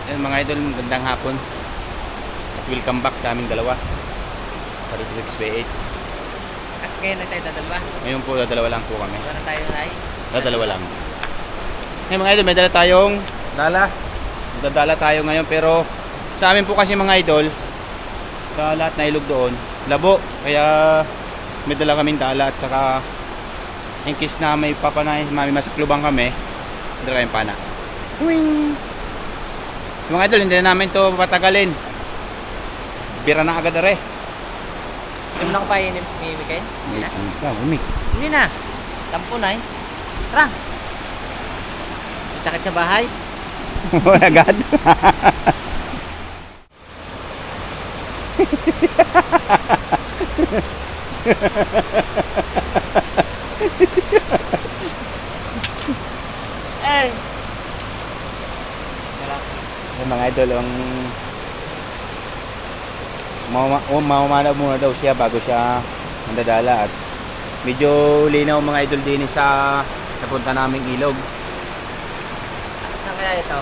Ayun mga idol, magandang hapon at welcome back sa aming dalawa sa Rodriguez PH. At ngayon na tayo dadalwa. Ngayon po dalawa lang po kami. Wala tayo ay. Dalawa lang. Ngayon mga idol, may dala tayong dala. Magdadala tayo ngayon pero sa amin po kasi mga idol, sa lahat na ilog doon, labo. Kaya may dala kaming dala at saka in case na may papanay, may masaklubang kami, dala kayong pana. Wing! Mga idol, hindi na namin to patagalin. Bira na agad are. Yung na ko pa yun, Mikael? Hindi na. Umi. Hindi na. Tampo na eh. Tara. Itakit sa bahay. Agad. Eh. Yung mga idol, ang mamamana muna daw siya bago siya mandadala at medyo linaw mga idol din sa napunta naming ilog. Saan kaya ito?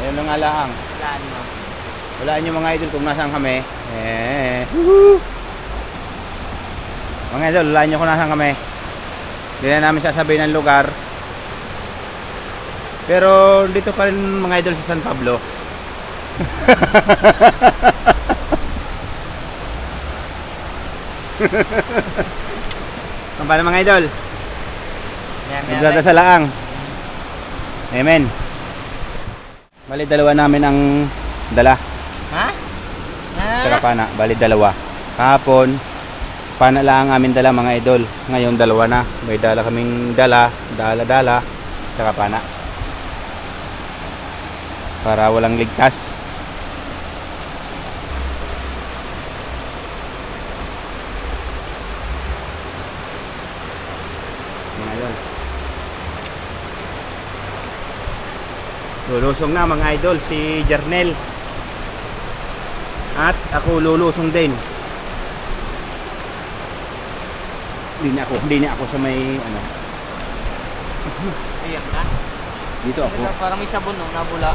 Ayun lang nga lang. Walaan mo. Walaan nyo mga idol kung nasaan kami. Mga idol, walaan nyo kung nasaan kami. Hindi na namin sasabihin ng lugar. Pero dito pa rin mga idol sa San Pablo. Paano mga idol? Nagdadasal lang. Amen. Bali dalawa namin ang dala. Ha? Saka pana. Bali dalawa. Kahapon, pana lang ang amin dala mga idol. Ngayon dalawa na. May dala kaming dala. Saka pana. Para walang ligtas. Mga idol. Lulusong na mga idol si Jernel. At ako lulusong din. Hindi na ako sa may ano. Ayan na. Dito ako. Parang may sabon no, nabula.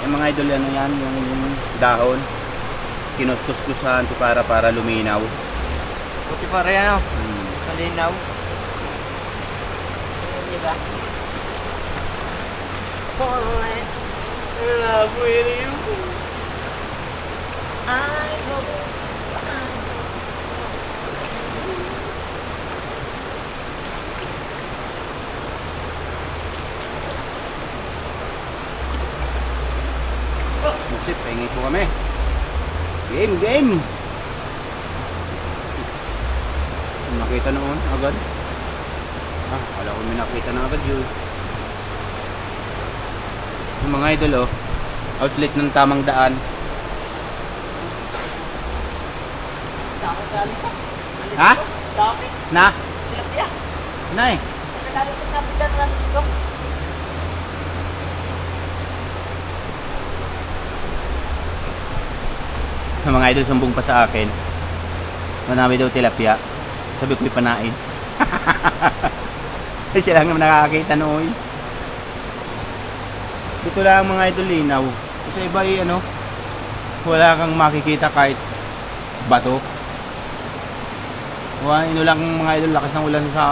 Yung mga idol ano yan, yung dahon. Kinuskus-kusan para luminaw. Buti pa rin ano. Malinaw. Diba? Boy, I love with you. I hope. Musip, pahingi po kami. Game! Nakita noon agad. Wala ko may nakita na agad yun. Yung mga idol outlet ng tamang daan. Dapat alisan. Ha? Dapat. Na? Tilapia. Nay. Nagalisan na bitan lang dito. Yung mga idol sumbong pa sa akin. Manami daw tilapia. Sabi ko ipanain. Siya lang naman nakakakita noon. Dito lang mga idol linaw. Sa iba wala kang makikita kahit bato. Ino lang mga idol, lakas ng ulan sa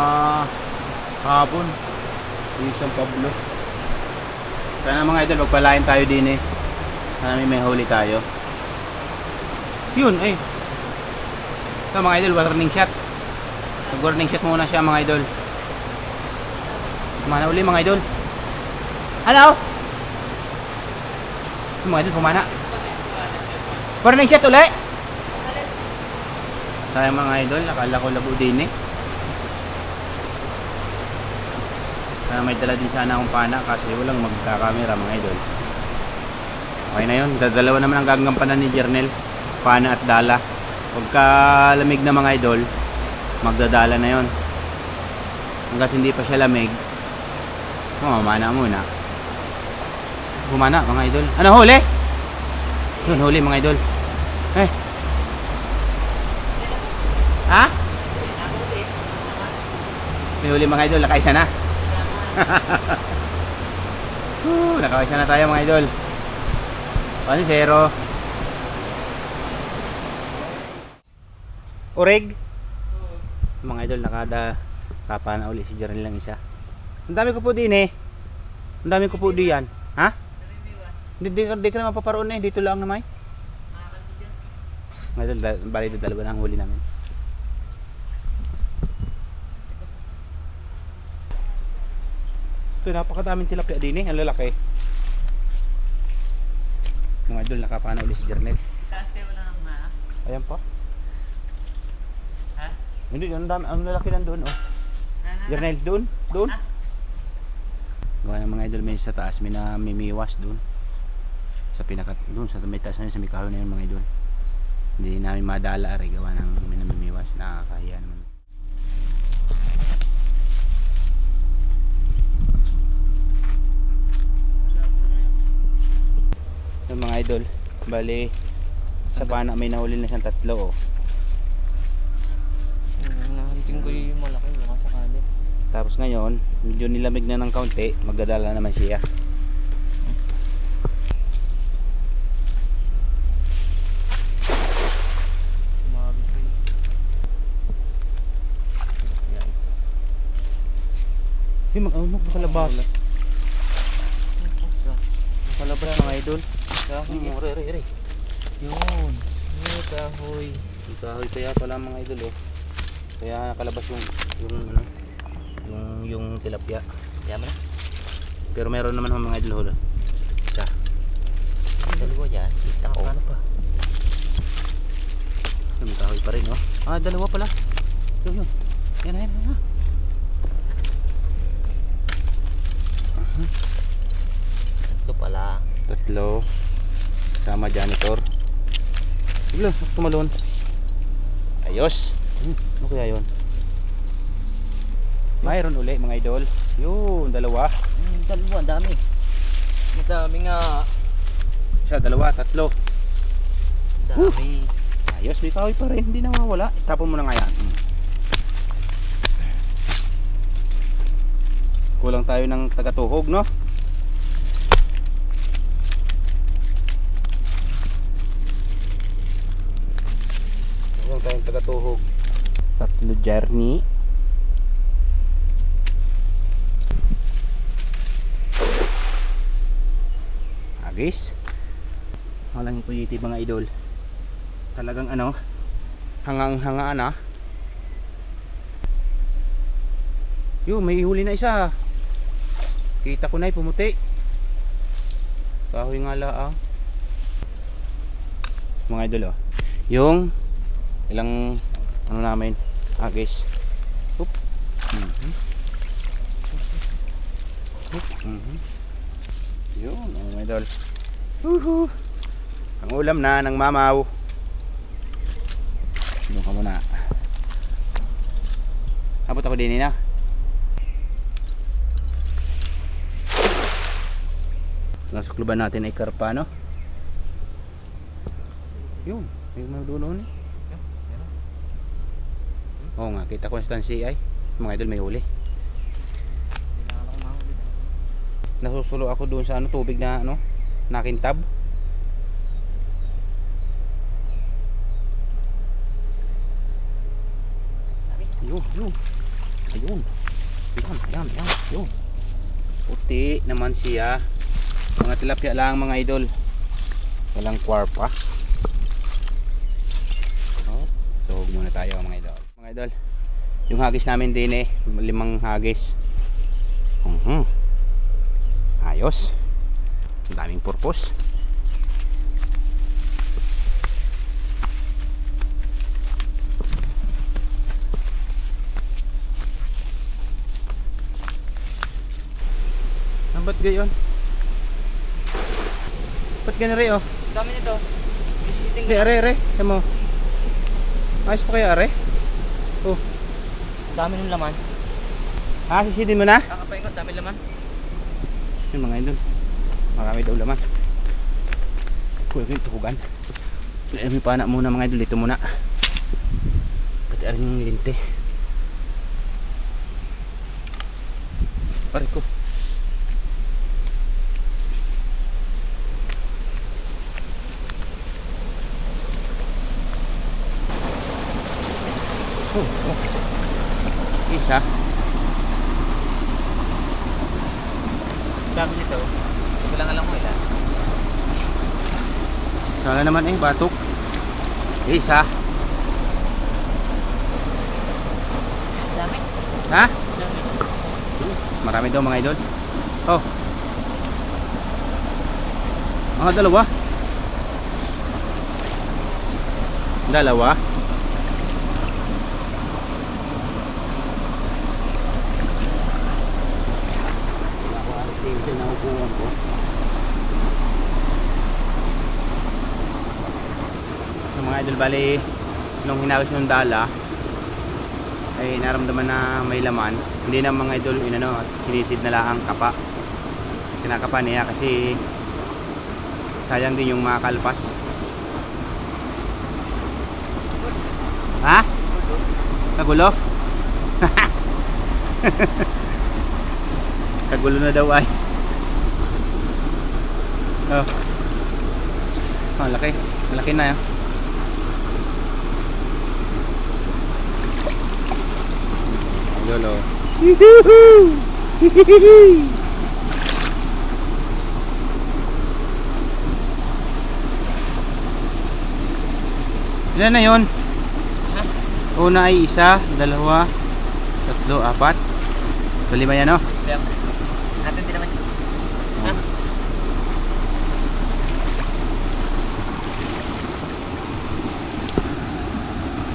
hapon. San Pablo. Sana mga idol, magpalain tayo din Sana may huli tayo. Yun ito mga idol, warning shot. Mag warning shot muna siya mga idol. Kumana uli mga idol. Hello? Mga idol, kumana. Warning shot uli. Sayang mga idol, nakala ko labo din Sana may dala din sana akong pana kasi walang magkakamera mga idol. Okay na yun, dalawa naman ang gagampanan ni Jernel, pana at dala. Pagka lamig na mga idol, magdadala na yon. Hanggat hindi pa siya lamig, mamamana muna. Humana mga idol. Ano huli? Yun huli mga idol. Ha? May huli mga idol, nakaisa na. Nakawisa na tayo mga idol. Paano zero? Oreg? Mga idol, kapa na uli si Jarnel lang isa. Ang dami ko po din eh. Ang dami ko po diyan. Ha? Hindi ka naman paparoon eh. Dito lang naman. Mga idol, bali dalawa na ang huli namin. Ito, napakadaming tilapia din eh. Ang lalaki. Mga idol, nakapa na uli si Jarnel. Taas kayo wala nang na? Ayan pa. Ha? Hindi, ang dami, ang lalaki nandoon oh. Jarnel, doon. Gawa ng mga idol, may sa taas, may namimiwas doon. Sa pinaka, doon, sa may taas na yun, sa may kahoy na yun mga idol. Hindi namin madala, gawa ng may namimiwas, nakakahiya naman. Yung mga idol, bali, sa pana may nahuli na siyang 3 oh. Nahanting ko yung malaki, baka sakali. Tapos ngayon, medyo nilamig na ng kaunti, magdadala naman siya. Umabit ko yun. Yung makalabas. Makalabas mga idol. Re. Yun. Yung kahoy. Yung kahoy kaya pala mga idol oh. Kaya nakalabas yung tilapia. Yaman na. Pero meron naman mga idol hula. Isa. Dalawa dyan. Kita ko. Ano pa? Yung kahoy pa rin oh. Ah, dalawa pala. Yun. Yan. Ito pala. 3. Sama janitor. Bigla, tumalon. Ayos. Ano kaya yun? Mayroon uli mga idol. Yun, 2. Dalawa, ang dami. Madami nga. Isa, 2, 3. Dami. Ayos, may kahoy pa rin. Hindi nawawala. Tapon mo na nga yan. Kulang tayo ng tagatuhog, no? Kulang tayong tagatuhog. 3 journey. Agis. Walang puyiti mga idol. Talagang hangang-hanga na. Yo, may huli na isa. Kita ko na pumuti. Kahoy nga laang. Mga idol oh. Yung ilang namin agis. Oop. Yun, mga idol. Woohoo. Ang ulam na ng mamaw. Doon ka muna. Abot ako din na. Nasukluban natin ay karpa, no? Yun, may madulo ni. Oo nga, kita ko sa tansi ay. Mga idol may huli. Nasusulo ako doon sa tubig na nakintab. Yun. Ayun. Yan. Yun. Puti naman siya. Mga tilapia lang mga idol. Walang kwarpa. Oh, tuhog muna tayo mga idol. Mga idol, yung hagis namin din 5 hagis. Ayos. Ang daming purpose. Ba't gayon? Ba't ganyan rin oh? Dami nito. Visiting Hindi, are. Sabi mo. Ayos pa kaya are? Oh. Dami ng laman. Sisidin mo na? Kakapaingot, dami laman. Yung mga idol. Marami daw laman. Kuya ko yung tuhugan. May panak muna mga idol. Dito muna. Pati arin yung linte. Pare ko. Isa. Dami nito. Hindi ko lang alam mo ilan. Sana naman batok. Isa. Dami. Ha? Dami. Marami daw mga idol. Oh. Mga dalawa. Dalawa. So, mga idol, bali nung hinagis ng dala ay naramdaman na may laman. Hindi na mga idol sinisid na lang ang kapa. Kinakapa niya kasi sayang din yung mga kalpas. Ha? Kagulo? Kagulo na daw ay. Oh. Oh, laki. Malaki na 'yan. Lolo. Ilan na yun? Una ay isa, dalawa, tatlo, apat. So, 5 yan, no? Kaya, natin din naman. Ha?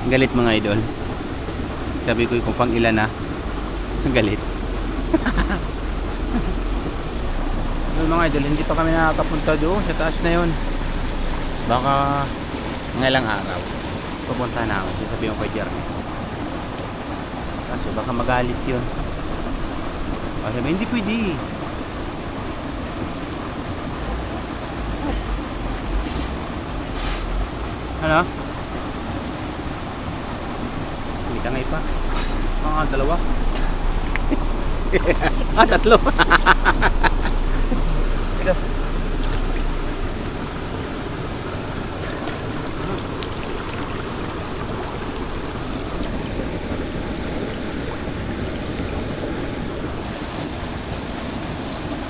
Galit mga idol. Sabi ko kung pang ilan na. Galit. So, mga idol, hindi pa kami nakakapunta doon sa taas na yun. Baka ng ilang araw pupunta na ako. Sasabihin ko kay Jeremy. Kaso baka magalit yun. Baka sabi, hindi pwede. Ano? Hindi ka ngay pa. Mga dalawa. Tatlo. Ikaw.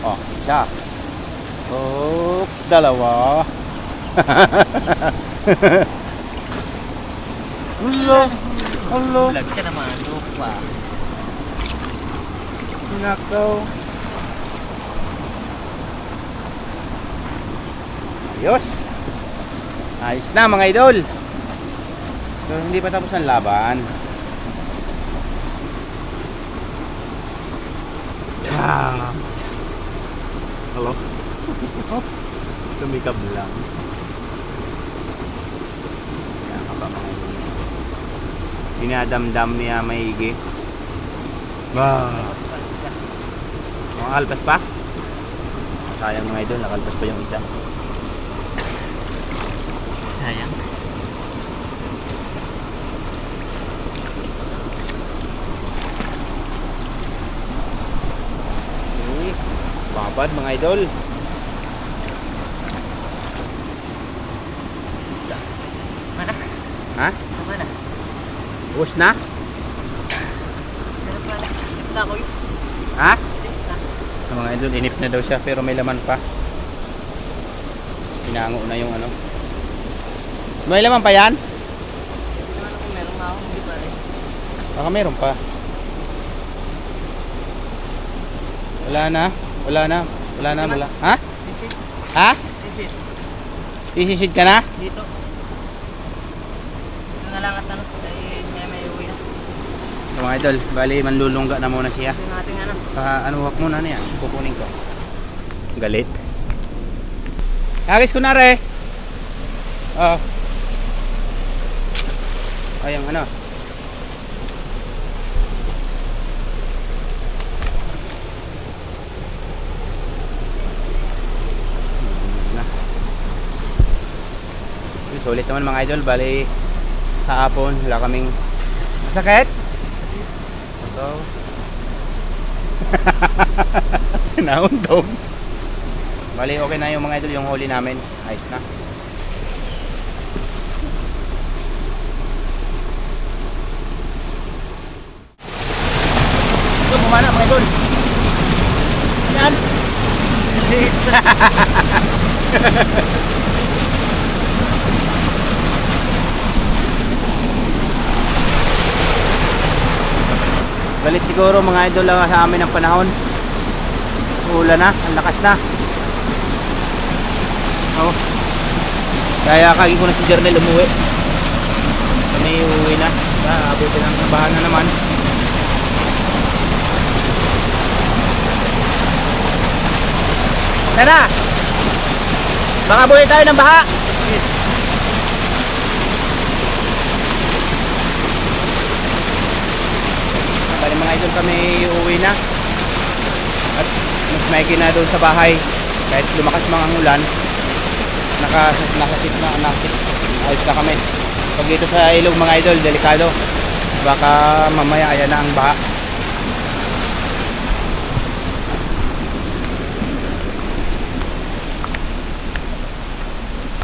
Oh, isa. Oh, dalawa. Hello. Hello. Vlog ka naman. Lupa. Nakaw. Ayos. Ayos na mga idol. So, hindi pa tapos ang laban. Ah. Hello. Tumikab lang. Kaya ka ba mga idol? Dinadamdam niya maigi. Wow. Mga kalpas pa? Sayang mga idol, nakalpas pa yung isa. Sayang. Okay. Babad mga idol. Mana? Ha? Mana? Buhos na? Ganun pala. Sipta ko yun. Ha? Sipta. Mga idol, inip na daw siya pero may laman pa. Pinango na yung ano. May laman pa yan? Hindi naman ako meron na ako. Hindi pa rin. Baka meron pa. Wala na. Wala na. Wala na. Wala. Ha? Sisit. Ha? Sisit. Isisid ka na? Dito. Ito na lang at ano. Dahil may uwi na. So, mga idol, bali manlulungga na muna siya. Ito yung ating ano. Ano wak muna niya. Kukunin ko. Galit. Agis ko na re. Oh. Ayang ano. Na. Sulit naman mga idol, bali hapon wala kaming masakit. Ito. Naundog. Bali okay na yung mga idol, yung huli namin. Ayos na. Galit siguro mga idol lang sa amin ang panahon. Ulan na, ang lakas na. Oh. Kaya kagi ko na si Jernel umuwi. Kami uuwi na. Abutin ang trabahan na naman. Tara! Baka buhay tayo ng baha. Bali mga idol kami uuwi na. At mas maigi na doon sa bahay. Kahit lumakas mga ulan, nakasit na, ayos na kami. Pag dito sa ilog mga idol, delikado. Baka mamaya ayan na ang baha.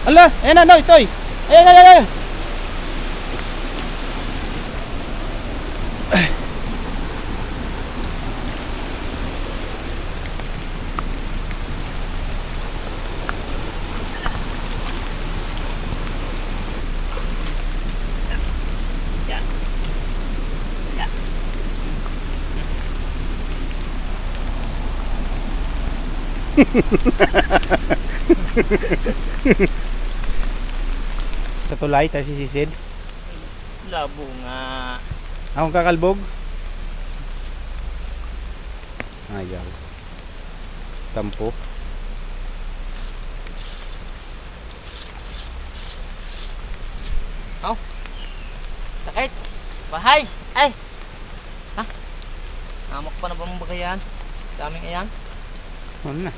Ala, ayan na, no, itoy. Ayan, ayan, ayan. Sa tulay tayo sisisid. Labo nga. Akong kakalbog. Ayaw. Tampo. Oh. Sakit. Bahay. Ay. Ha? Amok pa na ba mong bagayan? Daming ayan. Ano na?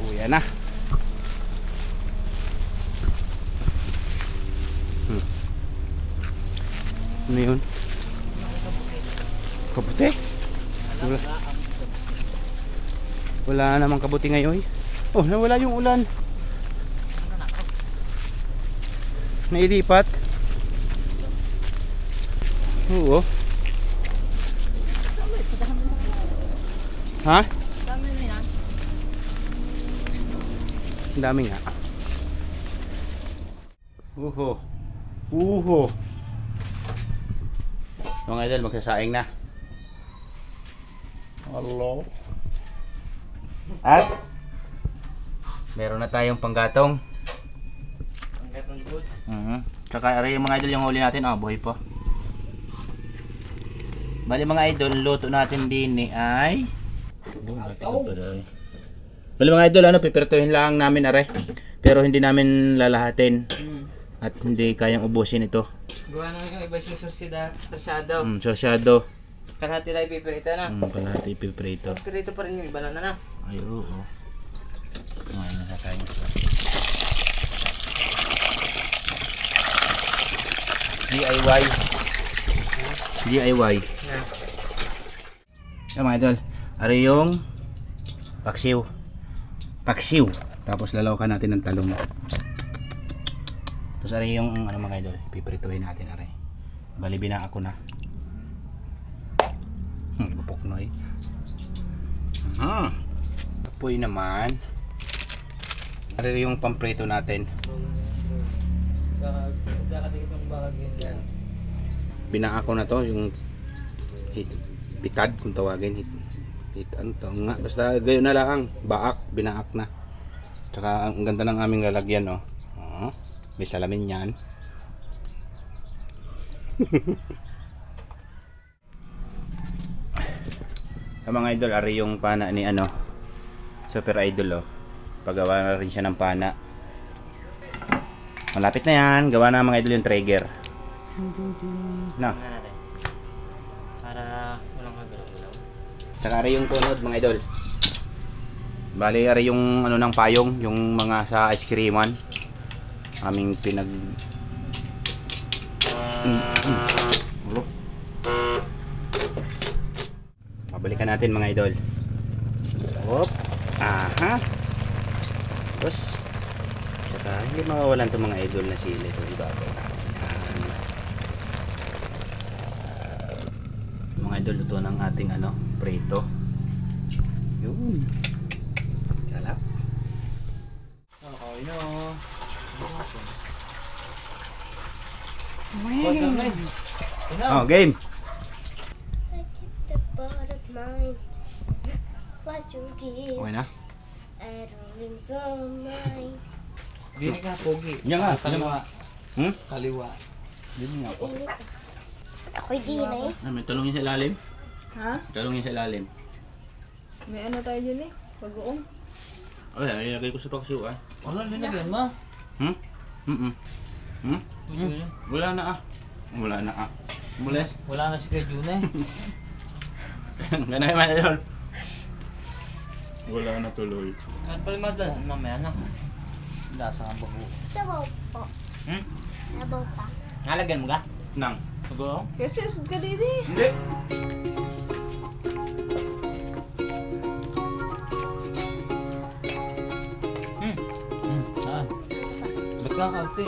Uya na. Ano yun? Kabuti? Wala namang kabuti ngayon. Oh, nawala yung ulan. Nailipat. Oo. Ha? Dami na yan. Ang dami nga. Uho. Uho. Mga idol, magsasaing na. Hello. At meron na tayong panggatong. Panggatong good. Tsaka aray yung mga idol yung huli natin. Oh, buhay pa. Bali mga idol, luto natin din ni ay bali mga idol, ano, pipirtuhin lang namin are. Pero hindi namin lalahatin. At hindi kayang ubusin ito. Gawa na yung iba yung sarsyado. Sarsyado. Kalahati lang ipipirito na. Kalahati pipirito. Pirito pa rin yung iba na. Ay, oo. Ngayon na tayo. DIY. Yan mga idol. Ari yung paksiw. Tapos lalawakan natin ng talong. Tapos ari yung ano mga idol, piprituhin natin ari. Bali binaako na. Pupuknoy. Apoy naman. Ari yung pamprito natin. Kakadikit yung bagay yan. Binaako na to yung pitad kung tawagin. Ano to nga, basta gayon na lang, baak, binaak na. Tsaka ang ganda ng aming lalagyan, oh. May salamin yan. Ang mga idol, ari yung pana ni ano, Super Idol, oh. Paggawa na rin siya ng pana. Malapit na yan, gawa na mga idol yung trigger. Na. Para walang kagalaw-galaw. Tsaka ari yung tunod mga idol. Bali ari yung ano ng payong, yung mga sa ice creaman. Aming pinag Babalikan natin mga idol. Hop. Aha. Tapos tsaka hindi mawawalan 'tong mga idol na sili ito. Ibabaw natin. mga idol, luto ng ating prito. Yun. Kalap. Okay na. Oh, game. The part of mine. What you give, Okay na. I don't think so mine. Dili ka, pogi. Yan nga. Kaliwa. Hmm? Kaliwa. Dito nga po. Ako'y di na eh. May talong yun sa ilalim. Ha? Talong yun sa ilalim. May ano tayo dyan eh? Pag-uong. Ay, ilagay ko sa paksiw ah. Wala, linagyan mo. Hmm? Hmm? Wala na ah. Wala na ah. Mules. Wala na si Kuya June eh. Ganun naman idol. Wala na tuloy. At pala madala, mamaya na. Lasa ang bago. Sabaw po. Hmm? Sabaw pa. Nalagyan mo ka? Nang. Bago? Kasi usod ka didi. Hindi. Saan? Ba't ka kaunti?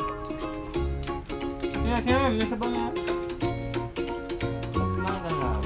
Kaya, may sabang nga. Mga ganaw.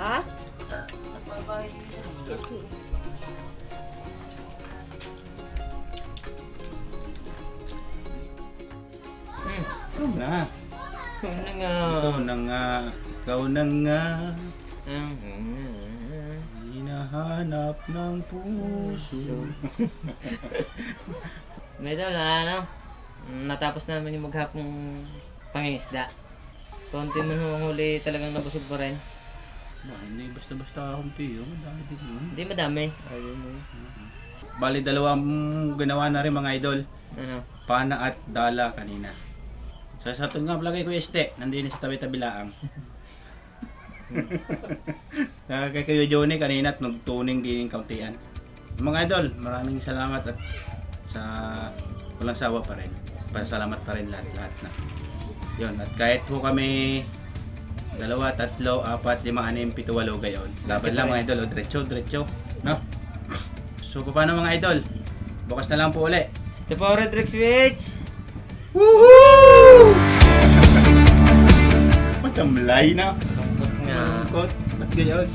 Ha? Ikaw na. Ano nga? Ikaw na nga. Ikaw na nga. Mm-hmm. Hinahanap ng puso. Medyo natapos namin yung maghapong pangingisda. Konti man huli talagang nabusog pa rin. Hindi basta-basta kunti yun. Madami din yun. Hindi madami. Bali dalawang ginawa na rin mga idol. Ano? Pana at dala kanina. Sa ito nga palagay ko este. Nandiyan sa tabi-tabi laang. Kay Kuya Johnny kanina at nagtuning din yung kauntian. Mga idol, maraming salamat at sa walang sawa pa rin. Pasalamat pa rin lahat na. Yun, at kahit po kami 2, 3, 4, 5, 6, 7, 8 gayon. Laban lang mga idol, diretso. No? So paano mga idol? Bukas na lang po uli. The Power Red Switch! Woohoo! Matamlay na. Lungkot nga. Ba't gayon?